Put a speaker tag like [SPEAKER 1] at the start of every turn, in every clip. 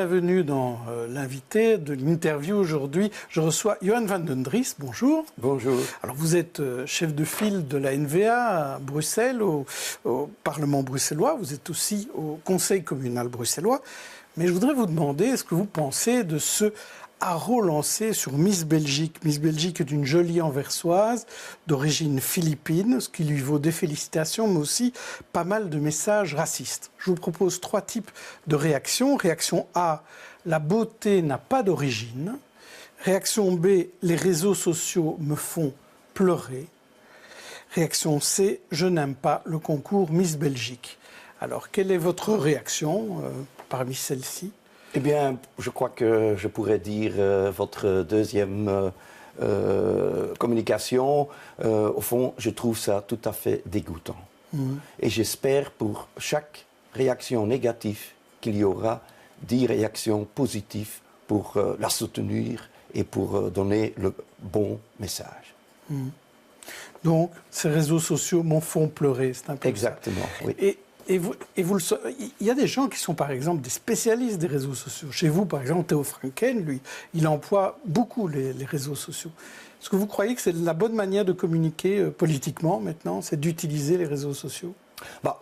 [SPEAKER 1] bienvenue dans l'invité de l'interview aujourd'hui. Je reçois Johan van den Dries, bonjour.
[SPEAKER 2] Bonjour.
[SPEAKER 1] Alors vous êtes chef de file de la NVA à Bruxelles, au Parlement bruxellois. Vous êtes aussi au Conseil communal bruxellois. Mais je voudrais vous demander, est-ce que vous pensez de ce haro lancé sur Miss Belgique? Miss Belgique est une jolie anversoise d'origine philippine, ce qui lui vaut des félicitations, mais aussi pas mal de messages racistes. Je vous propose 3 types de réactions. Réaction A, la beauté n'a pas d'origine. Réaction B, les réseaux sociaux me font pleurer. Réaction C, je n'aime pas le concours Miss Belgique. Alors, quelle est votre réaction parmi celles-ci?
[SPEAKER 2] Eh bien, je crois que je pourrais dire votre deuxième communication. Au fond, je trouve ça tout à fait dégoûtant. Et j'espère pour chaque réaction négative qu'il y aura 10 réactions positives pour la soutenir et pour donner le bon message.
[SPEAKER 1] Donc, ces réseaux sociaux m'en font pleurer, c'est un peu
[SPEAKER 2] exactement,
[SPEAKER 1] ça.
[SPEAKER 2] Oui.
[SPEAKER 1] Et vous il y a des gens qui sont par exemple des spécialistes des réseaux sociaux. Chez vous, par exemple, Theo Franken, lui, il emploie beaucoup les réseaux sociaux. Est-ce que vous croyez que c'est la bonne manière de communiquer politiquement maintenant, c'est d'utiliser les réseaux sociaux?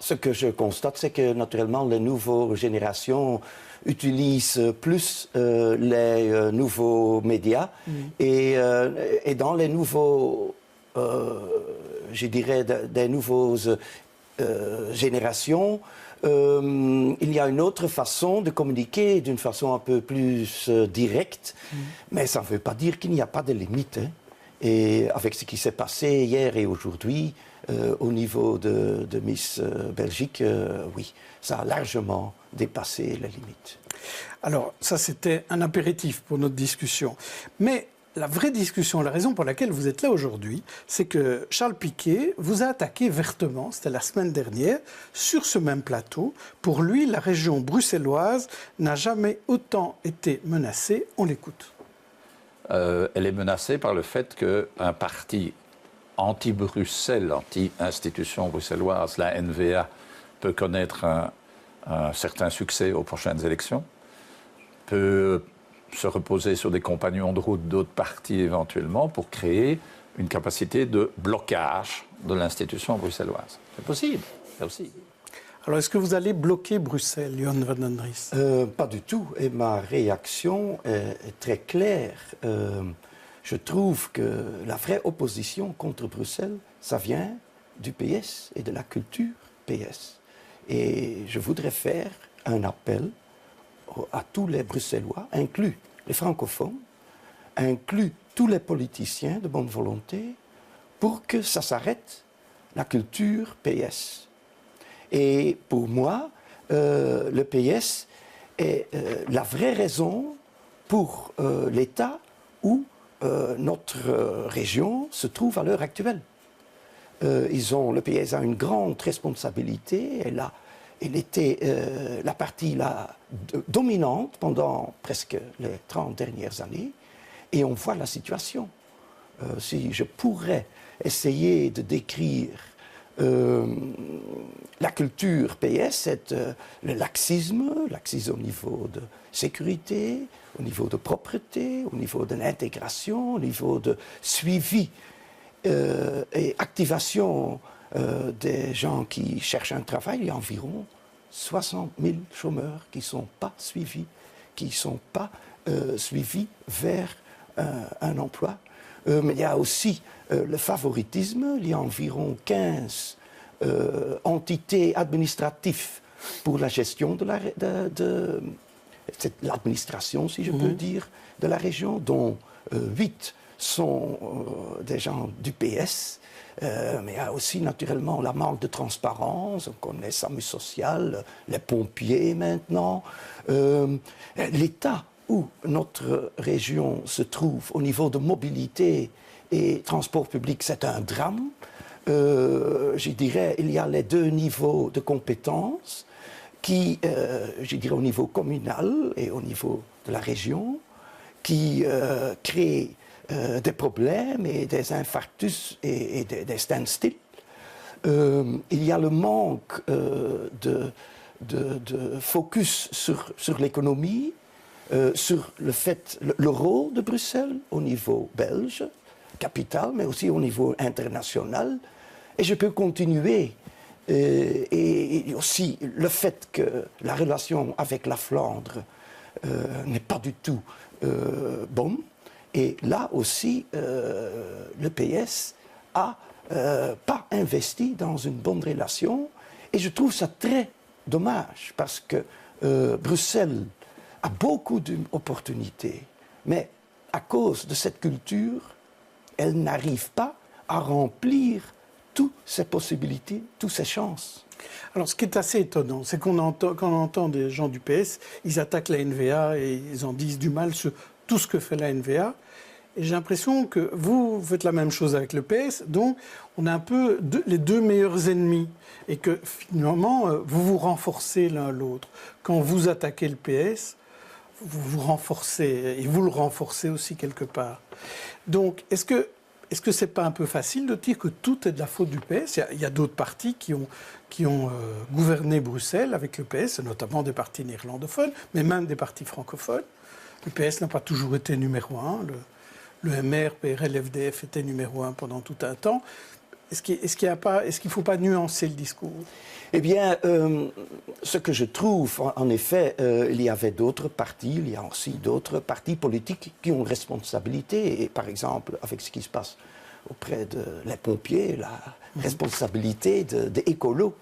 [SPEAKER 2] Ce que je constate, c'est que naturellement, les nouvelles générations utilisent plus les nouveaux médias et dans les nouveaux, je dirais, des nouveaux générations, il y a une autre façon de communiquer d'une façon un peu plus directe, mais ça ne veut pas dire qu'il n'y a pas de limite. Hein. Et avec ce qui s'est passé hier et aujourd'hui, au niveau de Miss Belgique, oui, ça a largement dépassé les limites.
[SPEAKER 1] Alors, ça c'était un apéritif pour notre discussion. Mais la vraie discussion, la raison pour laquelle vous êtes là aujourd'hui, c'est que Charles Piquet vous a attaqué vertement, c'était la semaine dernière, sur ce même plateau. Pour lui, la région bruxelloise n'a jamais autant été menacée. On l'écoute.
[SPEAKER 3] Elle est menacée par le fait qu'un parti anti-Bruxelles, anti-institution bruxelloise, la NVA, peut connaître un certain succès aux prochaines élections, peut se reposer sur des compagnons de route d'autres partis éventuellement pour créer une capacité de blocage de l'institution bruxelloise. C'est possible, c'est aussi.
[SPEAKER 1] Alors, est-ce que vous allez bloquer Bruxelles, Johan van den Dries?
[SPEAKER 2] Pas du tout. Et ma réaction est très claire. Je trouve que la vraie opposition contre Bruxelles, ça vient du PS et de la culture PS. Et je voudrais faire un appel à tous les Bruxellois, inclus les francophones, inclus tous les politiciens de bonne volonté, pour que ça s'arrête, la culture PS. Et pour moi, le PS est la vraie raison pour l'état où notre région se trouve à l'heure actuelle. Le PS a une grande responsabilité. Elle était la partie dominante pendant presque les 30 dernières années. Et on voit la situation. Si je pourrais essayer de décrire la culture PS, c'est le laxisme au niveau de sécurité, au niveau de propreté, au niveau de l'intégration, au niveau de suivi et activation des gens qui cherchent un travail. Il y a environ 60 000 chômeurs qui ne sont pas suivis, vers un emploi. Mais il y a aussi le favoritisme. Il y a environ 15 entités administratives pour la gestion de l'administration, si je peux dire, de la région, dont 8 sont des gens du PS. Mais il y a aussi naturellement la manque de transparence, on connaît SAMU social, les pompiers maintenant. L'état où notre région se trouve au niveau de mobilité et transport public, c'est un drame. Je dirais, il y a les 2 niveaux de compétences qui, je dirais au niveau communal et au niveau de la région, qui créent des problèmes et des infarctus et des standstills. Il y a le manque de focus sur l'économie sur le rôle de Bruxelles au niveau belge, capitale, mais aussi au niveau international. Et je peux continuer. Et aussi le fait que la relation avec la Flandre n'est pas du tout bonne. Et là aussi, le PS a pas investi dans une bonne relation. Et je trouve ça très dommage parce que Bruxelles a beaucoup d'opportunités. Mais à cause de cette culture, elle n'arrive pas à remplir toutes ces possibilités, toutes ces chances.
[SPEAKER 1] Alors, ce qui est assez étonnant, c'est quand on entend des gens du PS, ils attaquent la NVA et ils en disent du mal sur tout ce que fait la NVA. Et j'ai l'impression que vous faites la même chose avec le PS, donc on a un peu les deux meilleurs ennemis. Et que finalement, vous vous renforcez l'un l'autre. Quand vous attaquez le PS, vous vous renforcez, et vous le renforcez aussi quelque part. Donc, est-ce que c'est pas un peu facile de dire que tout est de la faute du PS? Il y a d'autres partis qui ont gouverné Bruxelles avec le PS, notamment des partis néerlandophones, mais même des partis francophones. Le PS n'a pas toujours été numéro un. Le MR, PRL, FDF était numéro un pendant tout un temps. Est-ce qu'il ne faut pas nuancer le discours?
[SPEAKER 2] Eh bien, ce que je trouve, en effet, il y avait d'autres partis, il y a aussi d'autres partis politiques qui ont une responsabilité. Et par exemple, avec ce qui se passe auprès des pompiers, la responsabilité des écolos.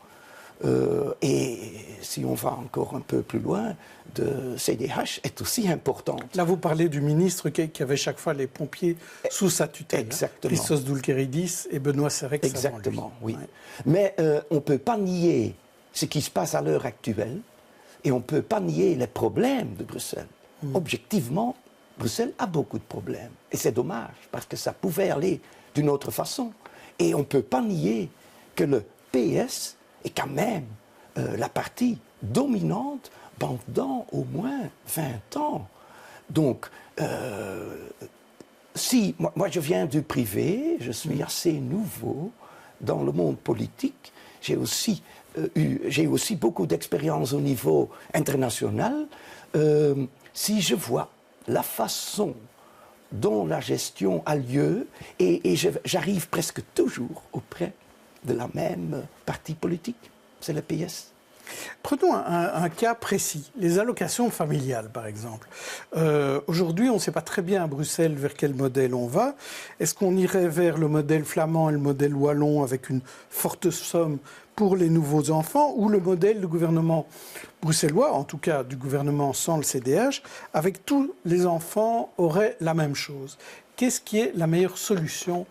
[SPEAKER 2] Et si on va encore un peu plus loin, de CDH est aussi importante.
[SPEAKER 1] Là, vous parlez du ministre qui avait chaque fois les pompiers sous sa tutelle.
[SPEAKER 2] Exactement.
[SPEAKER 1] Christos Doulkeridis et Benoît Serex.
[SPEAKER 2] Exactement,
[SPEAKER 1] oui.
[SPEAKER 2] Ouais. Mais on ne peut pas nier ce qui se passe à l'heure actuelle et on ne peut pas nier les problèmes de Bruxelles. Objectivement, Bruxelles a beaucoup de problèmes. Et c'est dommage, parce que ça pouvait aller d'une autre façon. Et on ne peut pas nier que le PS est quand même la partie dominante pendant au moins 20 ans. Donc, moi je viens du privé, je suis assez nouveau dans le monde politique, j'ai aussi beaucoup d'expérience au niveau international. Si je vois la façon dont la gestion a lieu, et j'arrive presque toujours auprès de la même parti politique, c'est le PS.
[SPEAKER 1] Prenons un cas précis, les allocations familiales par exemple. Aujourd'hui, on ne sait pas très bien à Bruxelles vers quel modèle on va. Est-ce qu'on irait vers le modèle flamand et le modèle wallon avec une forte somme pour les nouveaux enfants, ou le modèle du gouvernement bruxellois, en tout cas du gouvernement sans le CDH, avec tous les enfants auraient la même chose? Qu'est-ce qui est la meilleure solution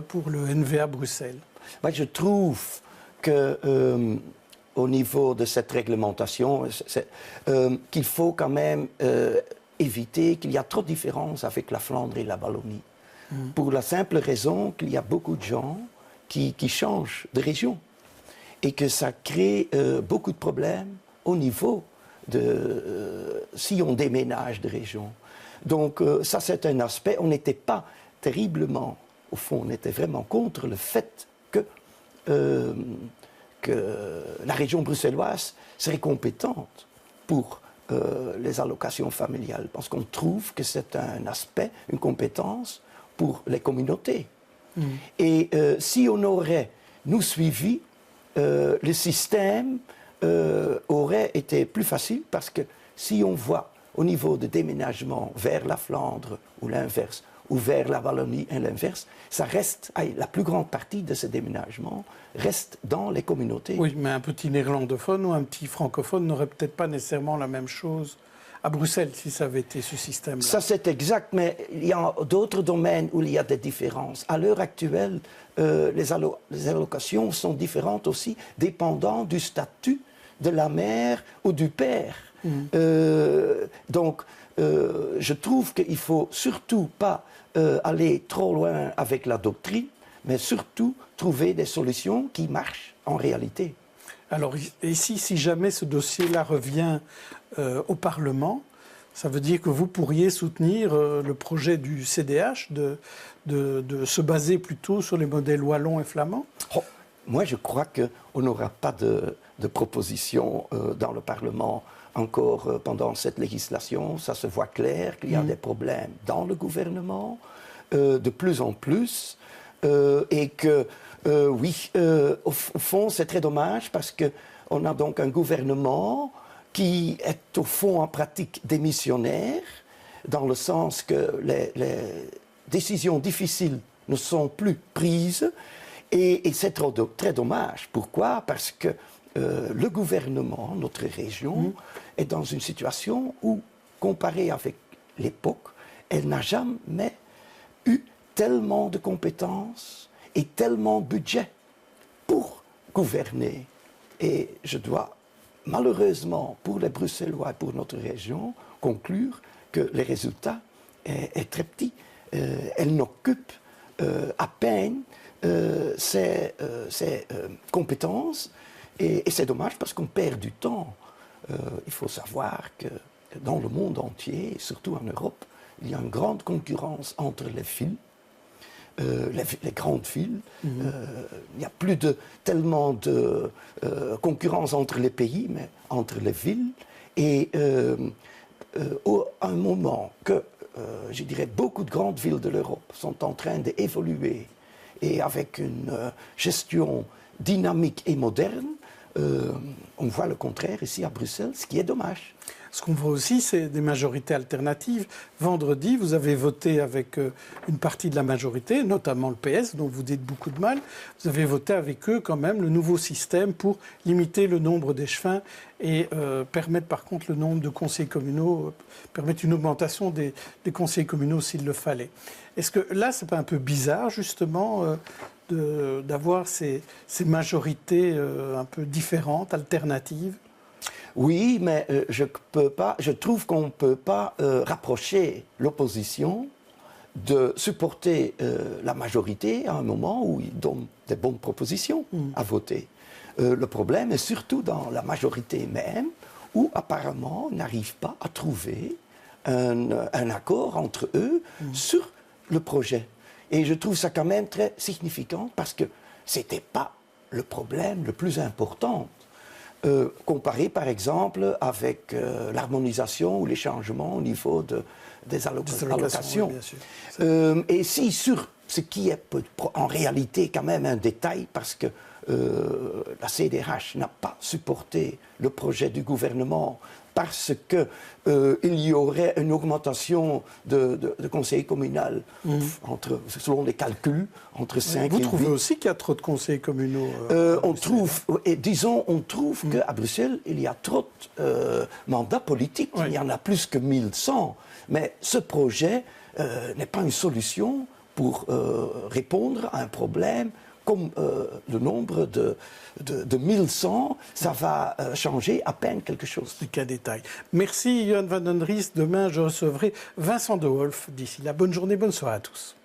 [SPEAKER 1] pour le NVA Bruxelles?
[SPEAKER 2] Moi, je trouve que au niveau de cette réglementation, qu'il faut quand même éviter qu'il y a trop de différences avec la Flandre et la Wallonie. Pour la simple raison qu'il y a beaucoup de gens qui changent de région et que ça crée beaucoup de problèmes au niveau de si on déménage de région. Donc ça, c'est un aspect. On n'était pas terriblement, au fond, on était vraiment contre le fait que la région bruxelloise serait compétente pour les allocations familiales, parce qu'on trouve que c'est un aspect, une compétence pour les communautés. Et si on aurait, nous, suivi, le système aurait été plus facile, parce que si on voit au niveau de déménagement vers la Flandre ou l'inverse, ou vers la Wallonie et l'inverse, ça reste, la plus grande partie de ce déménagement reste dans les communautés.
[SPEAKER 1] Oui, mais un petit néerlandophone ou un petit francophone n'aurait peut-être pas nécessairement la même chose à Bruxelles si ça avait été ce système-là.
[SPEAKER 2] Ça, c'est exact, mais il y a d'autres domaines où il y a des différences. À l'heure actuelle, les allocations sont différentes aussi, dépendant du statut de la mère ou du père. Donc, je trouve qu'il ne faut surtout pas aller trop loin avec la doctrine, mais surtout trouver des solutions qui marchent en réalité.
[SPEAKER 1] Alors ici, si jamais ce dossier-là revient au Parlement, ça veut dire que vous pourriez soutenir le projet du CDH de se baser plutôt sur les modèles wallons et flamands?
[SPEAKER 2] Moi, je crois qu'on n'aura pas de proposition dans le Parlement encore pendant cette législation, ça se voit clair qu'il y a des problèmes dans le gouvernement, de plus en plus, et que, oui, au fond, c'est très dommage parce qu'on a donc un gouvernement qui est au fond en pratique démissionnaire, dans le sens que les décisions difficiles ne sont plus prises, et c'est très dommage. Pourquoi? Parce que le gouvernement, notre région, est dans une situation où, comparée avec l'époque, elle n'a jamais eu tellement de compétences et tellement de budget pour gouverner. Et je dois, malheureusement, pour les Bruxellois et pour notre région, conclure que le résultat est très petit. Elle n'occupe à peine ses compétences. Et c'est dommage parce qu'on perd du temps. Il faut savoir que dans le monde entier, et surtout en Europe, il y a une grande concurrence entre les villes, les grandes villes. Il n'y a plus tellement de concurrence entre les pays, mais entre les villes. Et à un moment que, je dirais, beaucoup de grandes villes de l'Europe sont en train d'évoluer et avec une gestion dynamique et moderne, on voit le contraire ici à Bruxelles, ce qui est dommage.
[SPEAKER 1] Ce qu'on voit aussi, c'est des majorités alternatives. Vendredi, vous avez voté avec une partie de la majorité, notamment le PS, dont vous dites beaucoup de mal. Vous avez voté avec eux quand même le nouveau système pour limiter le nombre d'échevins et permettre par contre le nombre de conseillers communaux, permettre une augmentation des conseillers communaux s'il le fallait. Est-ce que là, c'est pas un peu bizarre justement d'avoir ces majorités un peu différentes, alternatives?
[SPEAKER 2] Oui, mais je trouve qu'on ne peut pas rapprocher l'opposition de supporter la majorité à un moment où ils donnent des bonnes propositions à voter. Le problème est surtout dans la majorité même, où apparemment on n'arrive pas à trouver un accord entre eux sur le projet. Et je trouve ça quand même très significant parce que ce n'était pas le problème le plus important. Comparé par exemple avec l'harmonisation ou les changements au niveau des allocations. Oui, bien sûr. Et si sur ce qui est en réalité quand même un détail, parce que la CDH n'a pas supporté le projet du gouvernement parce qu'il y aurait une augmentation de conseillers communaux, selon les calculs, entre 5 et 8.
[SPEAKER 1] Vous trouvez aussi qu'il y a trop de conseillers communaux
[SPEAKER 2] on trouve qu'à Bruxelles, il y a trop de mandats politiques. Oui. Il y en a plus que 1100. Mais ce projet n'est pas une solution pour répondre à un problème comme le nombre de 1100, ça va changer à peine quelque chose.
[SPEAKER 1] C'est qu'un détail. Merci Johan van den Ries. Demain, je recevrai Vincent de Wolf. D'ici là, bonne journée, bonne soirée à tous.